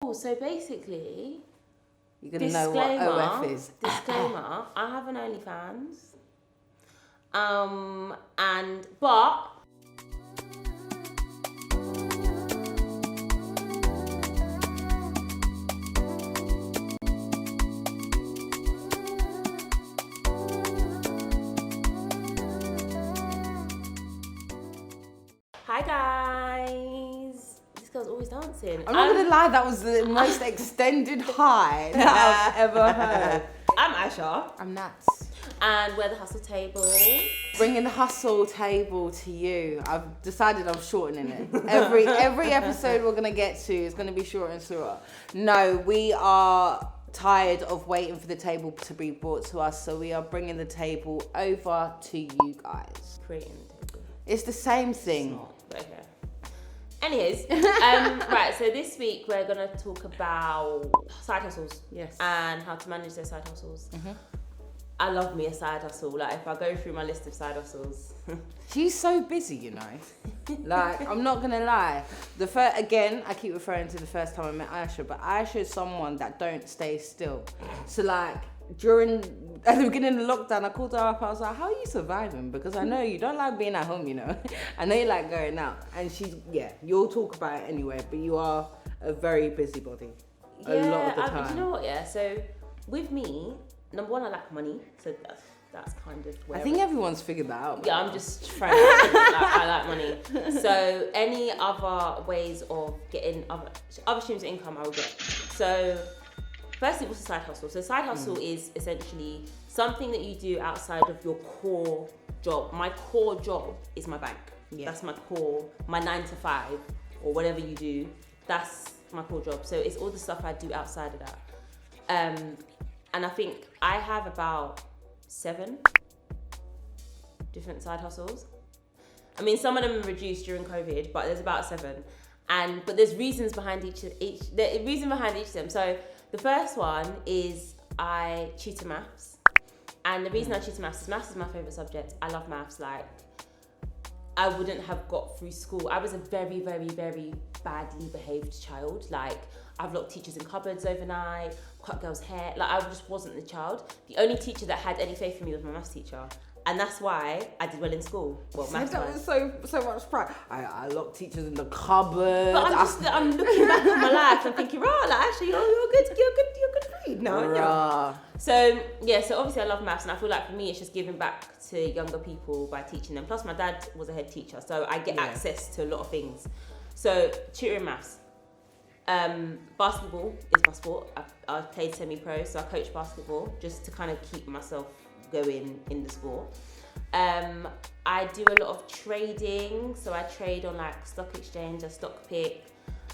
Oh, so basically, You're going to know what OF is. Disclaimer, I have an OnlyFans. Hi guys. This girl's always dancing. I'm not going to lie, that was the most extended high that I've ever heard. I'm Aisha. I'm Nats. And we're the Hustle Table. Bringing the Hustle Table to you. I've decided I'm shortening it. Every episode we're going to get to is going to be shorter and shorter. No, we are tired of waiting for the table to be brought to us, so we are bringing the table over to you guys. Creating the table. It's the same thing. Okay. Anyways, right, so this week we're going to talk about side hustles. Yes. And how to manage their side hustles. Mm-hmm. I love me a side hustle. Like, if I go through my list of side hustles. She's so busy, you know. Like, I'm not going to lie. Again, I keep referring to the first time I met Aisha, but Aisha is someone that don't stay still. So, like, at the beginning of the lockdown, I called her up. I was like, how are you surviving? Because I know you don't like being at home, you know. I know you like going out. And you'll talk about it anyway, but you are a very busybody a lot of the time. You know what, yeah? So, with me, number one, I like money. So, that's kind of where I think everyone's figured that out. Yeah, I'm just trying to I like money. So, any other ways of getting other streams of income I will get. So, firstly, what's a side hustle? So side hustle is essentially something that you do outside of your core job. My core job is my bank. Yeah. That's my core, my 9 to 5 or whatever you do. That's my core job. So it's all the stuff I do outside of that. And I think I have about 7 different side hustles. I mean, some of them are reduced during COVID, but there's about 7. But there's reasons behind each of them. So the first one is I tutor maths. And the reason I tutor maths is my favourite subject. I love maths. Like, I wouldn't have got through school. I was a very, very, very badly behaved child. Like, I've locked teachers in cupboards overnight, cut girls' hair. Like, I just wasn't the child. The only teacher that had any faith in me was my maths teacher. And that's why I did well in school. Well, maths that was so much pride. I locked teachers in the cupboard. But I'm looking back on my life and thinking, right, like, actually, you're good read. No. So obviously I love maths, and I feel like for me it's just giving back to younger people by teaching them. Plus my dad was a head teacher, so I get access to a lot of things. So tutoring maths. Basketball is my sport. I played semi-pro, so I coach basketball just to kind of keep myself going in the sport. I do a lot of trading, so I trade on like stock exchange, a stock pick.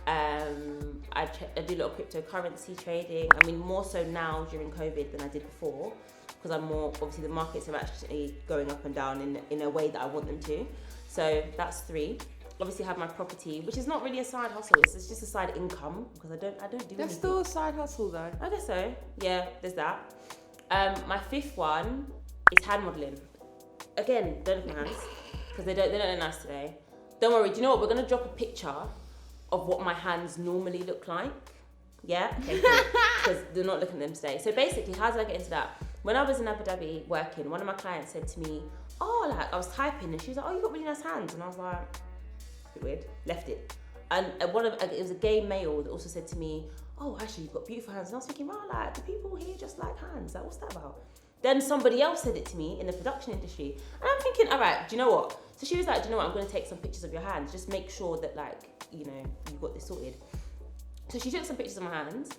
I do a lot of cryptocurrency trading. I mean, more so now during COVID than I did before, because I'm more, obviously the markets are actually going up and down in a way that I want them to. So that's 3. Obviously I have my property, which is not really a side hustle, it's just a side income, because I don't do anything. That's still a side hustle though. I guess so. Yeah, there's that. My 5th one is hand modelling. Again, don't look at my hands, because they don't look nice today. Don't worry, do you know what? We're gonna drop a picture of what my hands normally look like. Yeah? Okay, cool. Because they're not looking at them today. So basically, how did I get into that? When I was in Abu Dhabi working, one of my clients said to me, I was typing, and she was like, you got really nice hands. And I was like, a bit weird, left it. And it was a gay male that also said to me, actually, you've got beautiful hands. And I was thinking, do people here just like hands? Like, what's that about? Then somebody else said it to me in the production industry. And I'm thinking, all right, do you know what? So she was like, do you know what? I'm going to take some pictures of your hands. Just make sure that, like, you know, you've got this sorted. So she took some pictures of my hands.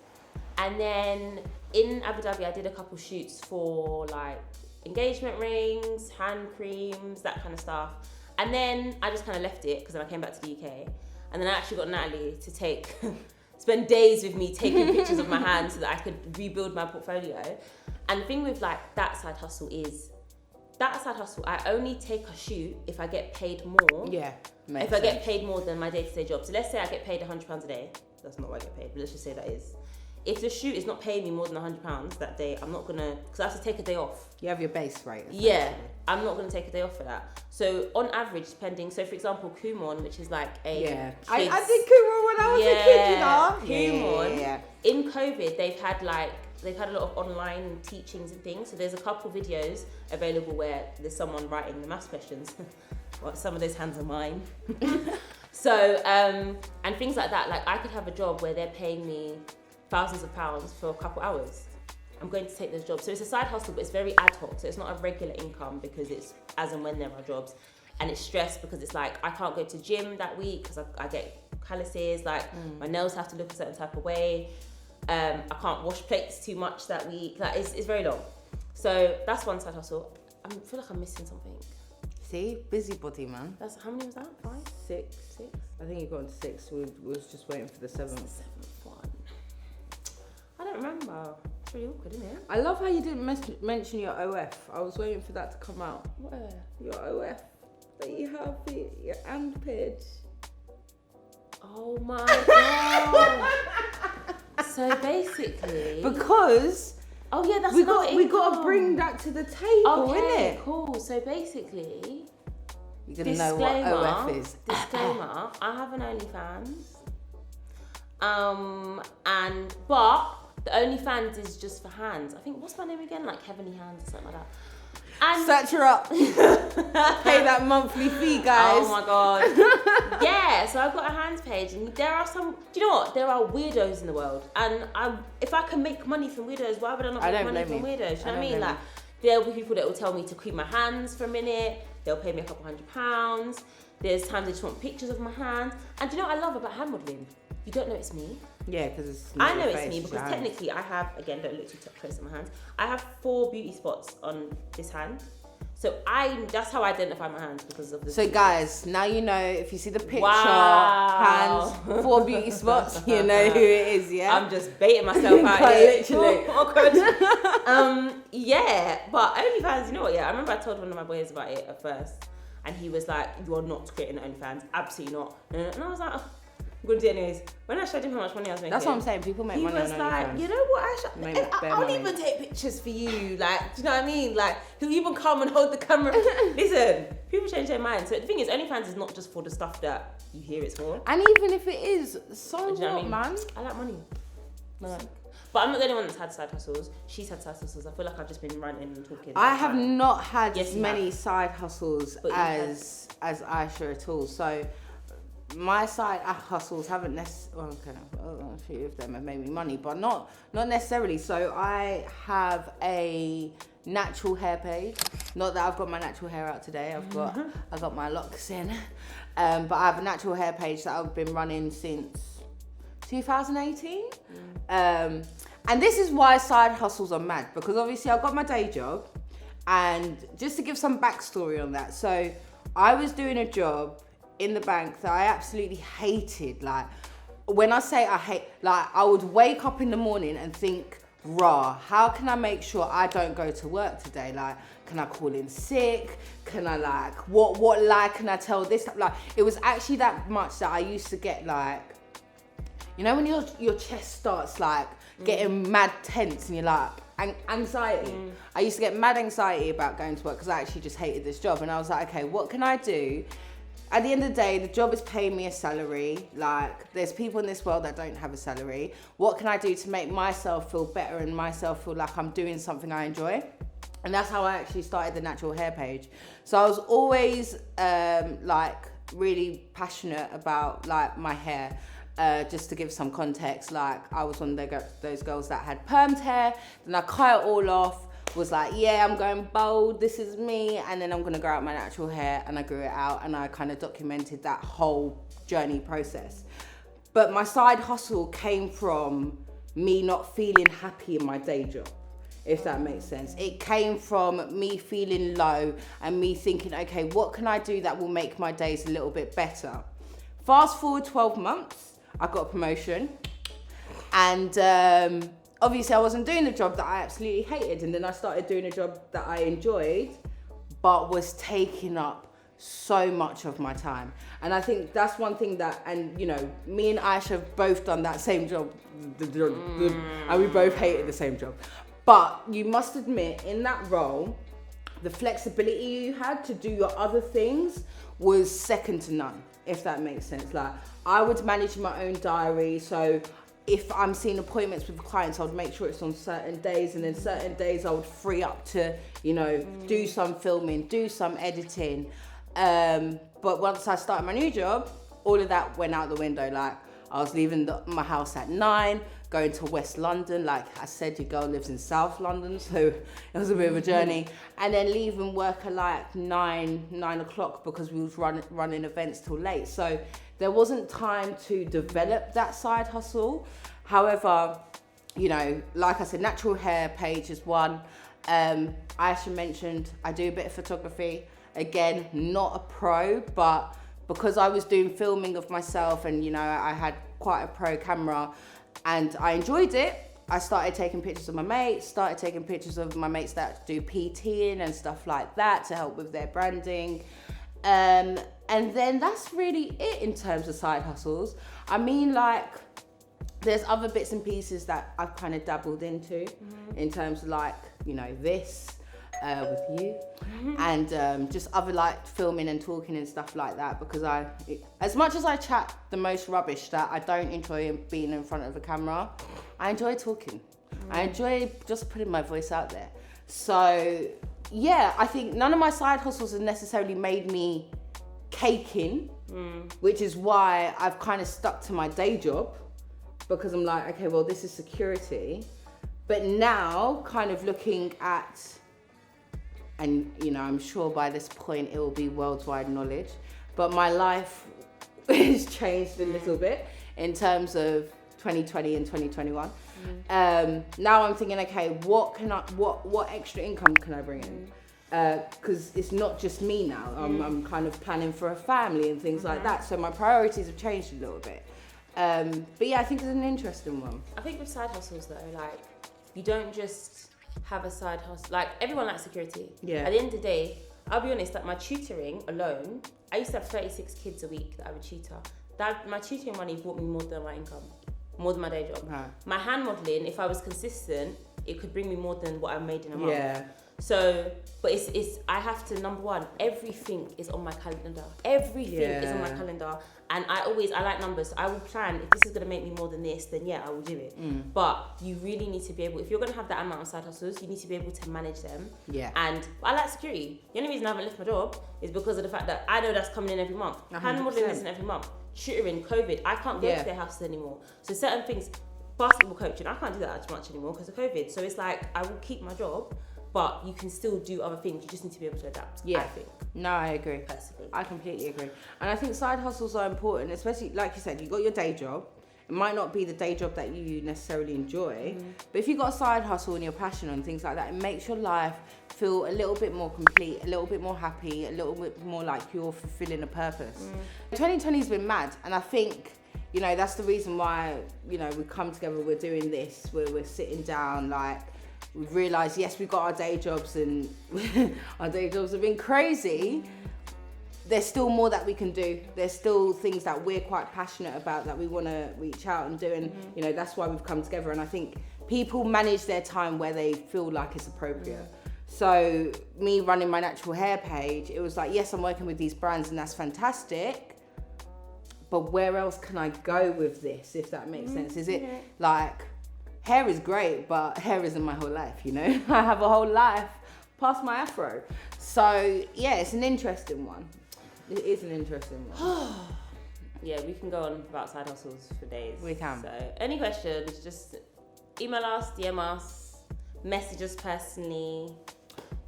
And then in Abu Dhabi, I did a couple shoots for, like, engagement rings, hand creams, that kind of stuff. And then I just kind of left it, because then I came back to the UK. And then I actually got Natalie to spend days with me taking pictures of my hands so that I could rebuild my portfolio. And the thing with like that side hustle is, I only take a shoot if I get paid more. Yeah. If I get paid more than my day-to-day job. So let's say I get paid £100 a day. That's not what I get paid, but let's just say that is. if the shoot is not paying me more than £100 that day, I'm not gonna, because I have to take a day off. You have your base rate. Yeah, I'm not gonna take a day off for that. So on average, depending, so for example, Kumon, which is like a I did Kumon when I was a kid, you know. Kumon. Yeah. In COVID, they've had a lot of online teachings and things. So there's a couple videos available where there's someone writing the maths questions. Well, some of those hands are mine. So and things like that. Like I could have a job where they're paying me thousands of pounds for a couple hours. I'm going to take those jobs. So it's a side hustle, but it's very ad hoc. So it's not a regular income because it's as and when there are jobs. And it's stress because it's like, I can't go to gym that week because I get calluses, like my nails have to look a certain type of way. I can't wash plates too much that week. Like it's very long. So that's one side hustle. I feel like I'm missing something. See, busybody, man. That's, how many was that? 5? 6. I think you got into 6. We was just waiting for the 7th. The 7th one. I don't remember. It's really awkward, isn't it? I love how you didn't mention your OF. I was waiting for that to come out. Where? Your OF that you have, your and page. Oh my god. So basically, because oh yeah, that's we another got to income. bring that to the table, Okay, innit? cool. So basically, You're gonna know what OF is. Disclaimer: I have an OnlyFans. But the OnlyFans is just for hands. I think, what's my name again? Like Heavenly Hands or something like that. And Search her up. Pay that monthly fee, guys. oh my god. Yeah, so I've got a hands page, and there are some. Do you know what? There are weirdos in the world, and if I can make money from weirdos, why would I not make money from weirdos? You know what I mean? Like, there will be people that will tell me to keep my hands for a minute. They'll pay me a couple £100. There's times they just want pictures of my hands. And do you know what I love about hand modelling? You don't know it's me. Yeah, because it's. I know it's me because technically I have, again, don't look too close at my hands. I have 4 beauty spots on this hand. So that's how I identify my hands, because of this. So guys, now you know, if you see the picture, Wow. hands, 4 beauty spots, you know who it is, yeah? I'm just baiting myself out here. Literally. Awkward. Yeah, but OnlyFans, you know what, yeah, I remember I told one of my boys about it at first, and he was like, you are not creating OnlyFans, absolutely not. And I was like, oh, I'm gonna do it anyways. When I showed him how much money I was making, That's what I'm saying, people make he money was on like, OnlyFans. you know what, I'll money. even take pictures for you. Like, do you know what I mean? Like, he'll even come and hold the camera. Listen, people change their minds. So the thing is, OnlyFans is not just for the stuff that you hear it's for. And even if it is, so Do you know what, what I mean? man? I like money. But I'm not the only one that's had side hustles. She's had side hustles. I feel like I've just been ranting and talking. I have not had Yes, as you many have. side hustles But you as Aisha at all. So my side hustles haven't necessarily. A few of them have made me money, but not necessarily. So I have a natural hair page. Not that I've got my natural hair out today. I got my locks in, but I have a natural hair page that I've been running since 2018. And this is why side hustles are mad, because obviously I've got my day job, and just to give some backstory on that. So I was doing a job in the bank that I absolutely hated. Like, when I say I hate, like, I would wake up in the morning and think, rah, how can I make sure I don't go to work today? Like, can I call in sick? Can I, like, what lie can I tell this? Like, it was actually that much that I used to get, like, you know when your chest starts, like, getting mad tense and you're like, anxiety. I used to get mad anxiety about going to work because I actually just hated this job. And I was like, okay, what can I do? At the end of the day, the job is paying me a salary. Like, there's people in this world that don't have a salary. What can I do to make myself feel better and myself feel like I'm doing something I enjoy? And that's how I actually started the natural hair page. So I was always like really passionate about like my hair. Just to give some context, like I was one of those girls that had permed hair, then I cut it all off, was like, yeah, I'm going bold, this is me, and then I'm gonna grow out my natural hair, and I grew it out, and I kind of documented that whole journey process. But my side hustle came from me not feeling happy in my day job, if that makes sense. It came from me feeling low and me thinking, okay, what can I do that will make my days a little bit better? Fast forward 12 months, I got a promotion, and obviously I wasn't doing the job that I absolutely hated, and then I started doing a job that I enjoyed, but was taking up so much of my time. And I think that's one thing that, and you know, me and Aisha have both done that same job, and we both hated the same job. But you must admit, in that role, the flexibility you had to do your other things was second to none, if that makes sense. Like, I would manage my own diary, so if I'm seeing appointments with clients, I would make sure it's on certain days, and then certain days I would free up to, you know, do some filming, do some editing. But once I started my new job, all of that went out the window. Like, I was leaving my house at 9, going to West London. Like I said, your girl lives in South London, so it was a bit of a journey. And then leaving work at like 9 o'clock because we was running events till late. So there wasn't time to develop that side hustle. However, you know, like I said, natural hair page is one. Aisha mentioned I do a bit of photography. Again, not a pro, but because I was doing filming of myself and, you know, I had quite a pro camera and I enjoyed it, I started taking pictures of my mates, started taking pictures of my mates that do PTing and stuff like that to help with their branding. And then that's really it in terms of side hustles. I mean, like, there's other bits and pieces that I've kind of dabbled into in terms of, like, you know, this with you and just other like filming and talking and stuff like that, because as much as I chat the most rubbish that I don't enjoy being in front of a camera, I enjoy talking. I enjoy just putting my voice out there. So yeah, I think none of my side hustles have necessarily made me caking, which is why I've kind of stuck to my day job, because I'm like, okay, well, this is security. But now kind of looking at, and you know, I'm sure by this point it will be worldwide knowledge, but my life has changed a little bit in terms of 2020 and 2021. Now I'm thinking, okay, what extra income can I bring in? Because it's not just me now. I'm kind of planning for a family and things like that. So my priorities have changed a little bit. But yeah, I think it's an interesting one. I think with side hustles though, like, you don't just have a side hustle. Like, everyone likes security. Yeah. At the end of the day, I'll be honest, like, my tutoring alone, I used to have 36 kids a week that I would tutor. That my tutoring money brought me more than my income, more than my day job. Right. My hand modelling, if I was consistent, it could bring me more than what I made in a month. Yeah. So, but it's I have to, number one, everything is on my calendar. Everything is on my calendar. And I like numbers. So I will plan, if this is going to make me more than this, then yeah, I will do it. But you really need to be able, if you're going to have that amount of side hustles, you need to be able to manage them. Yeah. And I like security. The only reason I haven't left my job is because of the fact that I know that's coming in every month. Hand modelling isn't every month. Tutoring, COVID, I can't go to their houses anymore. So certain things, basketball coaching, I can't do that as much anymore because of COVID. So it's like, I will keep my job, but you can still do other things. You just need to be able to adapt. Yeah. I think. No, I agree. Personally. I completely agree. And I think side hustles are important, especially, like you said, you got your day job. It might not be the day job that you necessarily enjoy, but if you've got a side hustle and you're passionate and things like that, it makes your life feel a little bit more complete, a little bit more happy, a little bit more like you're fulfilling a purpose. 2020 has been mad, and I think, you know, that's the reason why, you know, we come together, we're doing this, we're sitting down, like, we've realised, yes, we've got our day jobs and our day jobs have been crazy. There's still more that we can do. There's still things that we're quite passionate about that we want to reach out and do. And, you know, that's why we've come together. And I think people manage their time where they feel like it's appropriate. So me running my natural hair page, it was like, yes, I'm working with these brands and that's fantastic. But where else can I go with this, if that makes sense? Is it like, hair is great, but hair isn't my whole life, you know? I have a whole life past my afro. So yeah, it's an interesting one. It is an interesting one. Yeah, we can go on about side hustles for days. We can. So any questions, just email us, DM us, message us personally.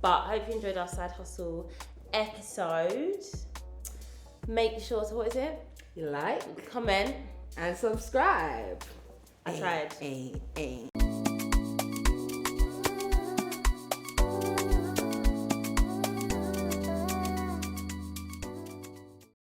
But I hope you enjoyed our side hustle episode. Make sure to, what is it? You like, comment, and subscribe. I tried.